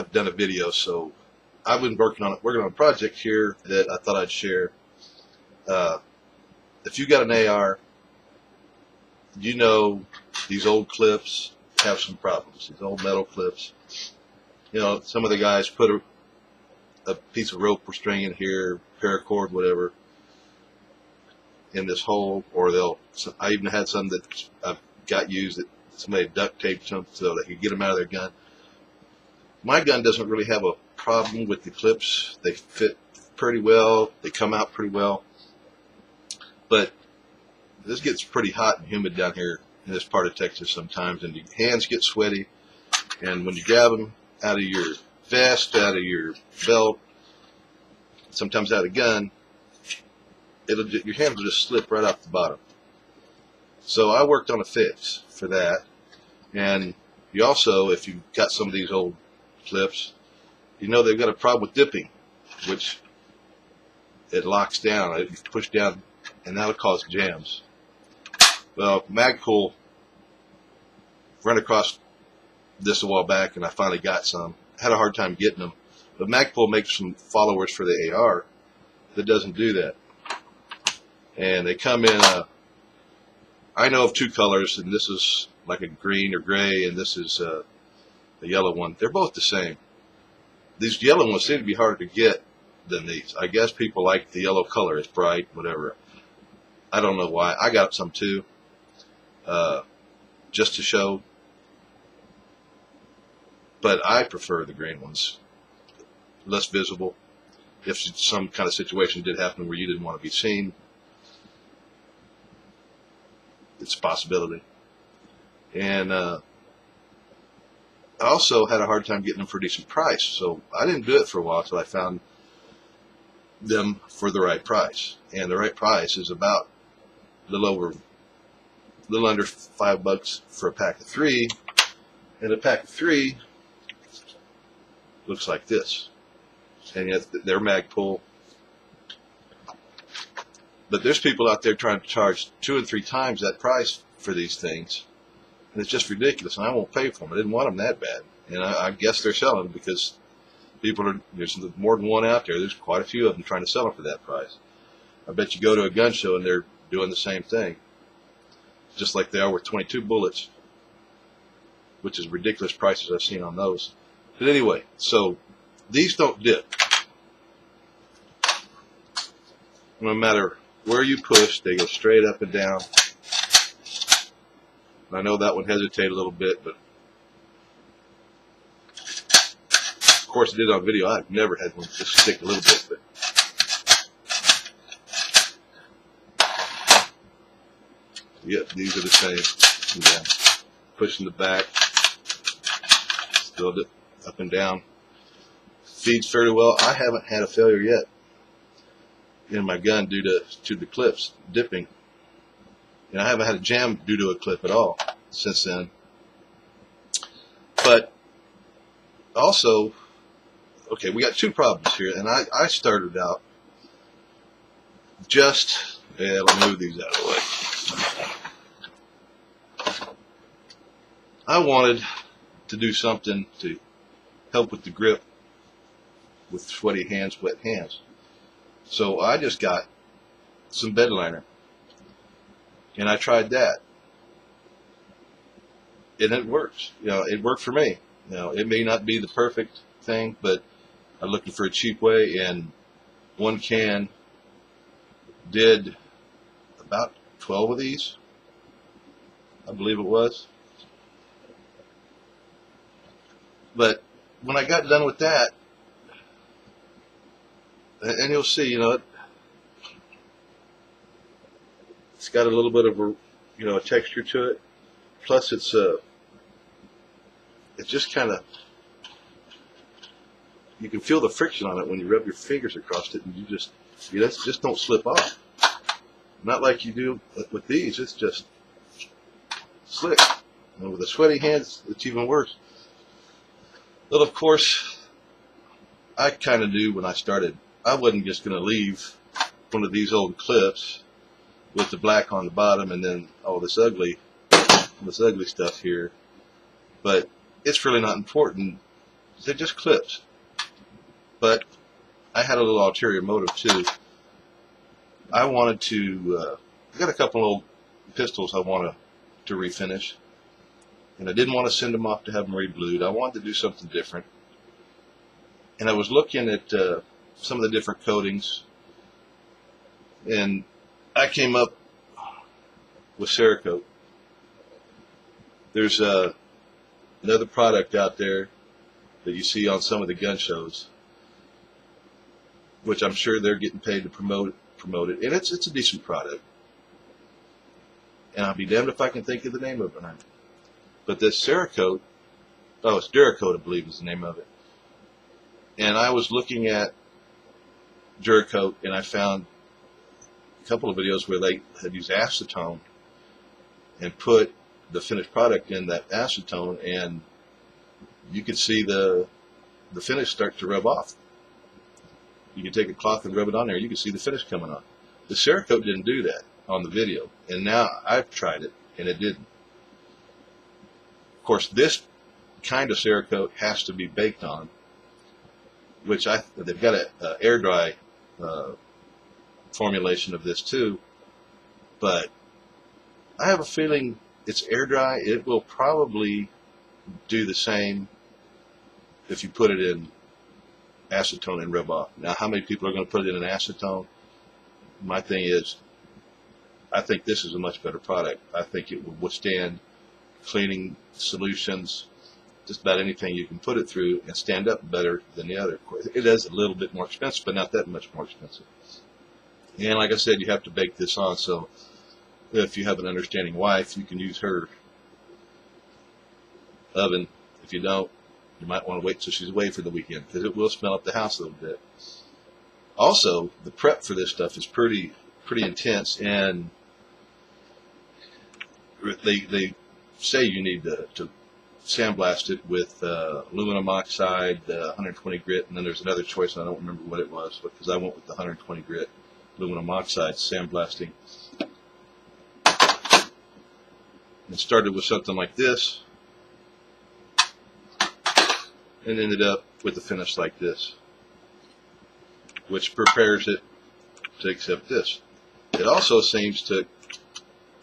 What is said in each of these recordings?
have done a video, so I've been working on a project here that I thought I'd share. If you got an AR, you know these old clips have some problems. These old metal clips. You know, some of the guys put a piece of rope or string in here, paracord, whatever, in this hole, or I even had some that I've got used that somebody duct taped them so they could get them out of their gun. My gun doesn't really have a problem with the clips. They fit pretty well. They come out pretty well. But this gets pretty hot and humid down here in this part of Texas sometimes, and your hands get sweaty. And when you grab them out of your vest, out of your belt, sometimes out of gun, your hands will just slip right off the bottom. So I worked on a fix for that. And you also, if you've got some of these old clips, you know they've got a problem with dipping, which it locks down. It push down, and that'll cause jams. Well, Magpul ran across this a while back, and I finally got some. Had a hard time getting them, but Magpul makes some followers for the AR that doesn't do that, and they come in. I know of two colors, and this is like a green or gray, and this is a yellow one. They're both the same. These yellow ones seem to be harder to get than these. I guess people like the yellow color. It's bright, whatever. I don't know why. I got some too, just to show. But I prefer the green ones. Less visible. If some kind of situation did happen where you didn't want to be seen, it's a possibility. And I also had a hard time getting them for a decent price, so I didn't do it for a while until I found them for the right price. And the right price is about a little under $5 for a pack of 3, and a pack of 3 looks like this. And yet they're Magpul. But there's people out there trying to charge 2 and 3 times that price for these things. And it's just ridiculous, and I won't pay for them. I didn't want them that bad. And I guess they're selling them because there's more than one out there. There's quite a few of them trying to sell them for that price. I bet you go to a gun show and they're doing the same thing. Just like they are with 22 bullets, which is ridiculous prices I've seen on those. But anyway, so these don't dip. No matter where you push, they go straight up and down. I know that one hesitated a little bit, but of course I did on video. I've never had one just stick a little bit. But yep, these are the same. Yeah. Pushing the back, still up and down. Feeds fairly well. I haven't had a failure yet in my gun due to the clips dipping. And I haven't had a jam due to a clip at all since then. But also, okay, we got 2 problems here, and I started out just, let me move these out of the way. I wanted to do something to help with the grip with sweaty hands, wet hands. So I just got some Bedliner. And I tried that, and it works. You know, it worked for me. You know, it may not be the perfect thing, but I'm looking for a cheap way, and one can did about 12 of these, I believe it was. But when I got done with that, and you'll see, you know, it's got a little bit of a texture to it. Plus, it's just kind of, you can feel the friction on it when you rub your fingers across it, and you just don't slip off. Not like you do with these. It's just slick. And with the sweaty hands, it's even worse. Well, of course, I kind of knew when I started, I wasn't just going to leave one of these old clips with the black on the bottom and then all this ugly stuff here. But it's really not important They're just clips. But I had a little ulterior motive too. I wanted to, I got a couple old pistols I wanted to refinish. And I didn't want to send them off to have them re-blued. I wanted to do something different. And I was looking at some of the different coatings. And I came up with Cerakote. There's another product out there that you see on some of the gun shows, which I'm sure they're getting paid to promote it. And it's a decent product. And I'll be damned if I can think of the name of it. But this Cerakote, oh, it's Cerakote, I believe is the name of it. And I was looking at Cerakote, and I found a couple of videos where they had used acetone and put the finished product in that acetone, and you could see the finish start to rub off. You could take a cloth and rub it on there, you could see the finish coming on. The Cerakote didn't do that on the video, and now I've tried it, and it didn't. Of course, this kind of Cerakote has to be baked on, which they've got an air dry formulation of this too, but I have a feeling it's air dry. It will probably do the same if you put it in acetone and rub off. Now, how many people are going to put it in an acetone? My thing is, I think this is a much better product. I think it will withstand cleaning solutions, just about anything you can put it through, and stand up better than the other. It is a little bit more expensive, but not that much more expensive. And like I said, you have to bake this on, so if you have an understanding wife, you can use her oven. If you don't, you might want to wait till she's away for the weekend, because it will smell up the house a little bit. Also, the prep for this stuff is pretty intense, and they say you need to sandblast it with aluminum oxide, 120 grit, and then there's another choice, I don't remember what it was, because I went with the 120 grit aluminum oxide sandblasting. And started with something like this, and ended up with a finish like this, which prepares it to accept this. It also seems to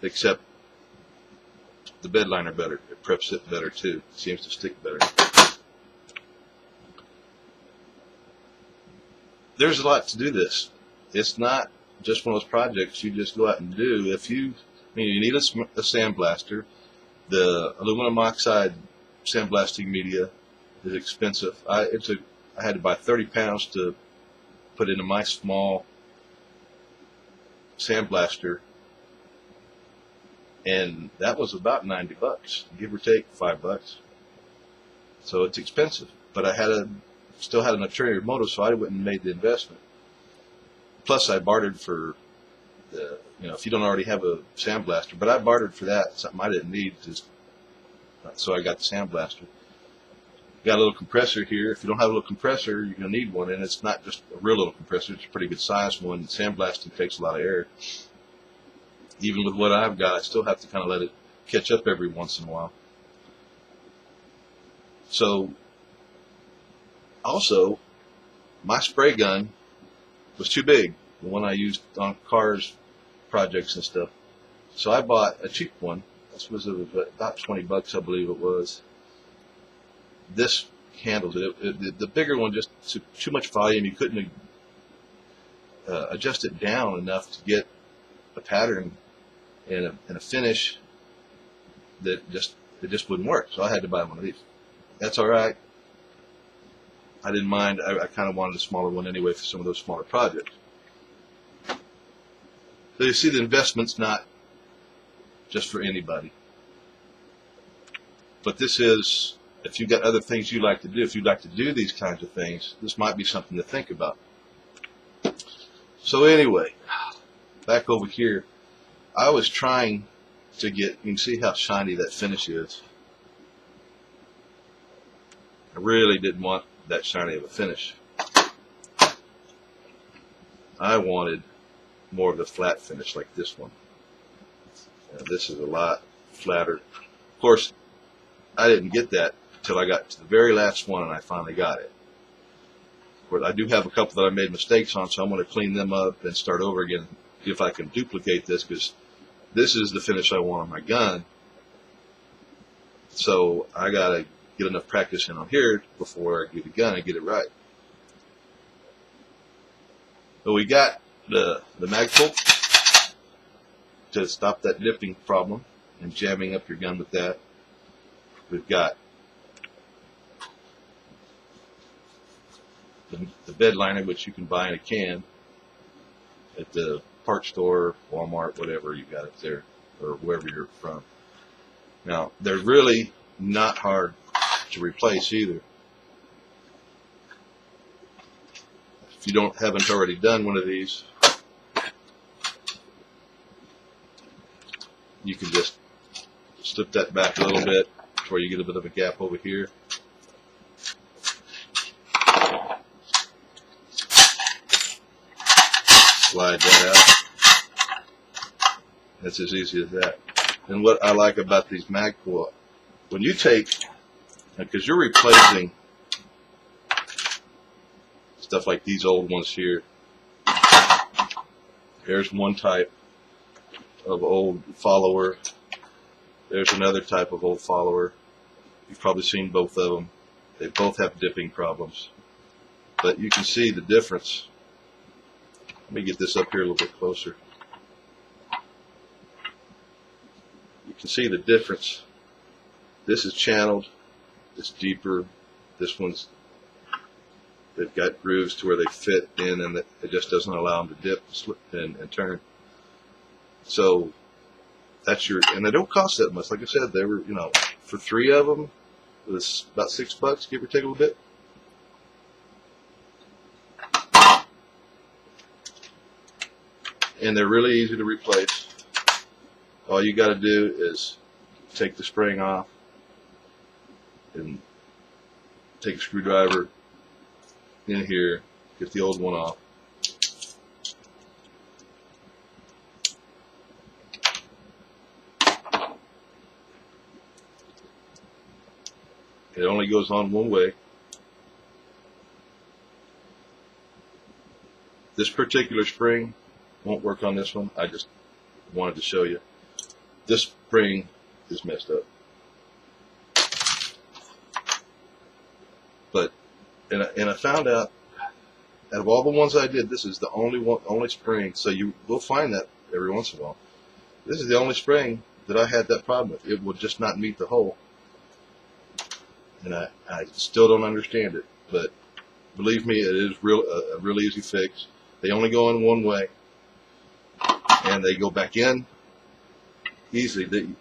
accept the bed liner better. It preps it better too. It seems to stick better. There's a lot to do this. It's not just one of those projects you just go out and do. You need a sandblaster. The aluminum oxide sandblasting media is expensive. I had to buy 30 pounds to put into my small sandblaster, and that was about $90, give or take $5. So it's expensive, but I still had an ulterior motive, so I went and made the investment. Plus, I bartered for if you don't already have a sandblaster, but I bartered for that, something I didn't need, so I got the sandblaster. Got a little compressor here. If you don't have a little compressor, you're going to need one, and it's not just a real little compressor, it's a pretty good size one. Sandblasting takes a lot of air. Even with what I've got, I still have to kind of let it catch up every once in a while. So, also, my spray gun was too big, the one I used on cars projects and stuff. So I bought a cheap one. This was about $20, I believe it was. This handles it. The bigger one, just too much volume. You couldn't adjust it down enough to get a pattern and a finish that it just wouldn't work. So I had to buy one of these. That's all right. I didn't mind. I kind of wanted a smaller one anyway for some of those smaller projects. So you see, the investment's not just for anybody. But this is, if you've got other things you like to do, if you'd like to do these kinds of things, this might be something to think about. So anyway, back over here, I was trying to get, you can see how shiny that finish is. I really didn't want that shiny of a finish. I wanted more of the flat finish like this one. This is a lot flatter. Of course, I didn't get that until I got to the very last one and I finally got it. But I do have a couple that I made mistakes on, so I'm going to clean them up and start over again, see if I can duplicate this, because this is the finish I want on my gun. So I got to get enough practice in on here before I get the gun and get it right. So we got the mag pull to stop that dipping problem and jamming up your gun with that. We've got the bed liner, which you can buy in a can at the parts store, Walmart, whatever you got it there, or wherever you're from. Now, they're really not hard to replace either. If you haven't already done one of these, you can just slip that back a little bit where you get a bit of a gap over here. Slide that out. That's as easy as that. And what I like about these mag pull, when you take, because you're replacing stuff like these old ones here. There's one type of old follower. There's another type of old follower. You've probably seen both of them. They both have dipping problems. But you can see the difference. Let me get this up here a little bit closer. You can see the difference. This is channeled. It's deeper. This one's, they've got grooves to where they fit in, and it just doesn't allow them to dip, slip, and turn. So that's your, and they don't cost that much. Like I said, they were, for 3 of them, it was about $6, give or take a little bit. And they're really easy to replace. All you got to do is take the spring off and take a screwdriver in here, get the old one off. It only goes on one way. This particular spring won't work on this one. I just wanted to show you. This spring is messed up. But and I found out of all the ones I did, this is the only spring. So you will find that every once in a while. This is the only spring that I had that problem with. It would just not meet the hole. And I still don't understand it. But believe me, it is a real easy fix. They only go in one way, and they go back in easily.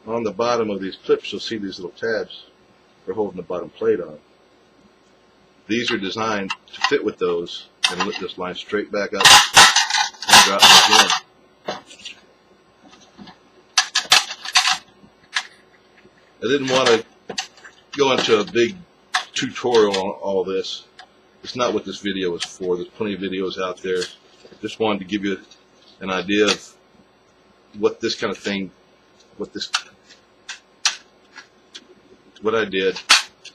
On the bottom of these clips, you'll see these little tabs. They're holding the bottom plate on. These are designed to fit with those, and let this line straight back up and drop back in. I didn't want to go into a big tutorial on all this. It's not what this video is for. There's plenty of videos out there. Just wanted to give you an idea of what this kind of thing, what I did,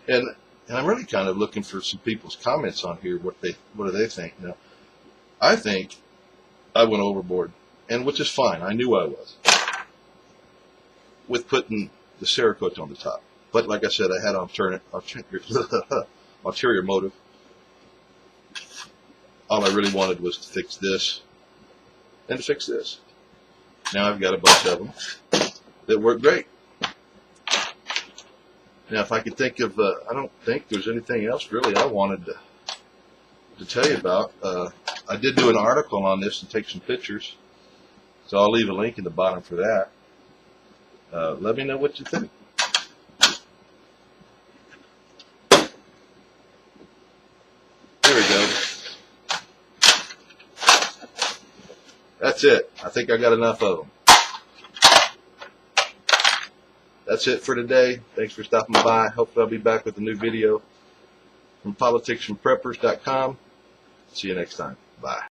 and I'm really kind of looking for some people's comments on here. What do they think? Now, I think I went overboard, and which is fine. I knew I was with putting the Cerakote on the top. But like I said, I had ulterior motive. All I really wanted was to fix this and to fix this. Now I've got a bunch of them that work great. Now, if I could think of, I don't think there's anything else really I wanted to tell you about. I did do an article on this and take some pictures, so I'll leave a link in the bottom for that. Let me know what you think. There we go. That's it. I think I got enough of them. That's it for today. Thanks for stopping by. Hopefully I'll be back with a new video from politicsfrompreppers.com. See you next time. Bye.